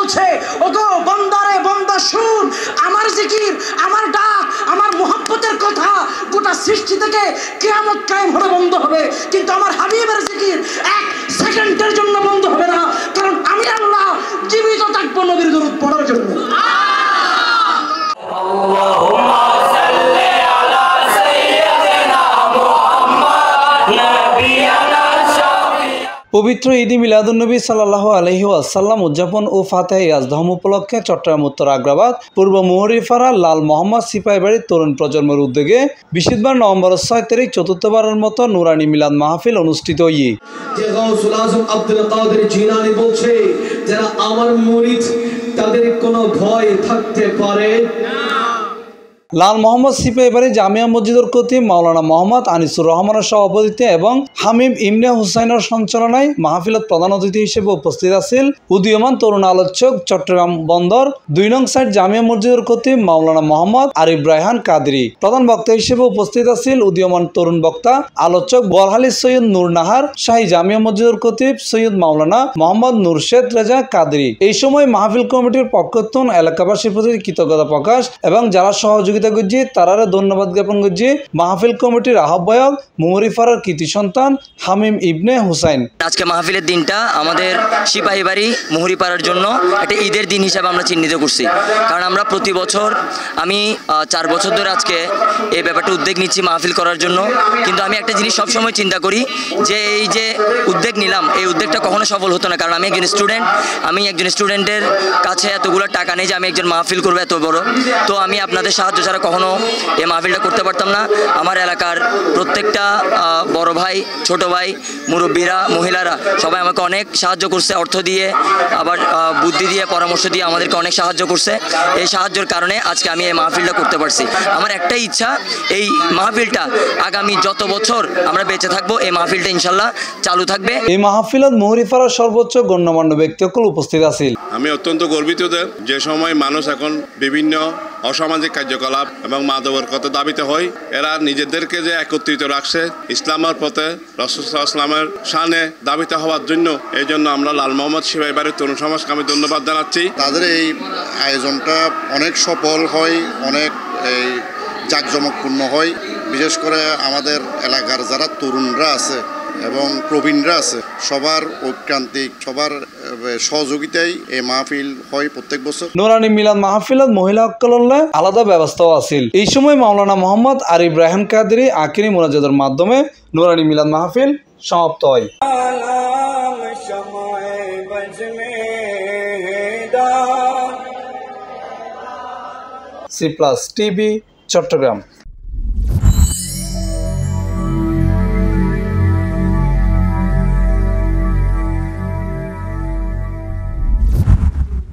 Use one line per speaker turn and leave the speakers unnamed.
বলছে, ওগো বান্দারে বান্দা শুন, আমার জিকির, আমার ডাক, আমার মুহাব্বতের কথা গোটা সৃষ্টি থেকে কিয়ামত কায়েম হলে বন্ধ হবে, কিন্তু আমার হাবিবের জিকির 1 সেকেন্ডের জন্য বন্ধ হবে না, কারণ আমি আল্লাহ জীবিত থাকবো নবীর দরুদ পড়ার জন্য। আল্লাহুম্মা সাল্লি আলা সাইয়্যিদিনা মুহাম্মদ নবিয়ানা শাফিয়া।
পবিত্র ঈদ মিলাদুন্নবী সাল্লাল্লাহু আলাইহি ওয়াসাল্লাম উদযাপন ও ফাতেহা ইয়াজদাহম উপলক্ষে চট্টগ্রাম উত্তর আগ্রাবাদ পূর্ব মুহুরিপাড়া লাল মোহাম্মদ সিপাহীবাড়ির তরুণ প্রজন্মের উদ্যোগে বৃহস্পতিবার নভেম্বর 6 তারিখ চতুর্থবারের মতো নুরানি মিলাদ মাহফিল অনুষ্ঠিত হয়ে
গাউসুল আজম আব্দুল কাদের জিলানী বলছে, যারা আমার মুরিদ তাদের কোনো ভয় থাকতে পারে না।
লাল মোহাম্মদ সিপাহীবাড়ি জামিয়া মসজিদের খতিব মাওলানা মোহাম্মদ আনিসুর রহমানের সভাপতিত্বে এবং হামিম ইবনে হুসাইনের সঞ্চালনায় মাহফিলত প্রধান অতিথি হিসেবে উপস্থিত আছেন উদীয়মান তরুণ আলোচক চট্টগ্রাম বন্দর 2 নং সাইড জামিয়া মসজিদের খতিব মাওলানা মোহাম্মদ আরিফ রায়হান কাদরি। প্রধান বক্তা হিসেবে উপস্থিত আছেন উদীয়মান তরুণ বক্তা আলোচক বলহালি সৈয়দ নূর নাহার, শাহী জামিয়া মসজিদের খতিব সৈয়দ মাওলানা মোহাম্মদ নুরশেদ রেজা কাদরি। এই সময় মাহফিল কমিটির পক্ষ থেকে এলাকাবাসীর প্রতি কৃতজ্ঞতা প্রকাশ এবং যারা সহযোগিতা করছে তারারে ধন্যবাদ জ্ঞাপন করছে মাহফিল কমিটির আহ্বায়ক মুহুরিপাড়ার কৃতি সন্তান হামিম ইবনে হুসাইন।
আজকে মাহফিলের দিনটা আমাদের সিপাহীবাড়ি মুহুরিপাড়ার জন্য একটা ঈদের দিন হিসাবে আমরা চিহ্নিত করছি, কারণ আমরা প্রতি বছর, আমি 4 বছর ধরে আজকে এই ব্যাপারটা উদ্যোগ নিচ্ছি মাহফিল করার জন্য, কিন্তু আমি একটা জিনিস সবসময় চিন্তা করি যে এই যে উদ্যোগ নিলাম এই উদ্যোগটা কখনো সফল হতো না, কারণ আমি একজন স্টুডেন্ট, আমি একজন স্টুডেন্টের কাছে এতগুলো টাকা নেই যে আমি একজন মাহফিল করবো এত বড়, তো আমি আপনাদের সাহায্য ছাড়া কখনো এই মাহফিলটা করতে পারতাম না। আমার এলাকার প্রত্যেকটা বড় ভাই, ছোট ভাই, মুরব্বীরা, মহিলারা সবাই আমাকে অনেক সাহায্য করছে, অর্থ দিয়ে, আবার বুদ্ধি দিয়ে, পরামর্শ দিয়ে আমাদেরকে অনেক সাহায্য করছে। এই সাহায্যের কারণে আজকে আমি এই মাহফিলটা করতে পারছি। আমার একটাই ইচ্ছা, এই মাহফিলটা আগামী যত বছর আমরা বেঁচে থাকবো এই মাহফিলটা ইনশাল্লাহ চালু থাকবে।
এই মাহফিলত মুহুরিপাড়ার সর্বোচ্চ গণ্যমান্য ব্যক্তিসকল উপস্থিত আছেন।
আমি অত্যন্ত গর্বিত যে সময় মানুষ এখন বিভিন্ন অসামাজিক কার্যকলাপ এবং মাদকের কথা দাবিতে হয়, এরা নিজেদেরকে যে একত্রিত রাখছে ইসলামের পথে, রাসূল সাল্লাল্লাহু আলাইহি ওয়াসাল্লামের শানে দাবিতে হওয়ার জন্য, এই জন্য আমরা লাল মোহাম্মদ সিপাহীবাড়ির তরুণ সমাজকে আমি ধন্যবাদ জানাচ্ছি।
তাদের এই আয়োজনটা অনেক সফল হয়, অনেক এই জাঁকজমকপূর্ণ হয়। বিশেষ করে আমাদের এলাকার যারা তরুণরা আছে এবং প্রবীণরা আছে সবার ঐক্যান্তিক, সবার সহযোগিতায় এই মাহফিল হয় প্রত্যেক বছর।
নুরানি মিলাদ মাহফিলত মহিলা সকলের আলাদা ব্যবস্থাও আছিল। এই সময় মাওলানা মোহাম্মদ আরিফ রায়হান কাদরি আখিরি মুনাজাতের মাধ্যমে নুরানি মিলাদ মাহফিল সমাপ্ত হয়। C+ TV Chittagong.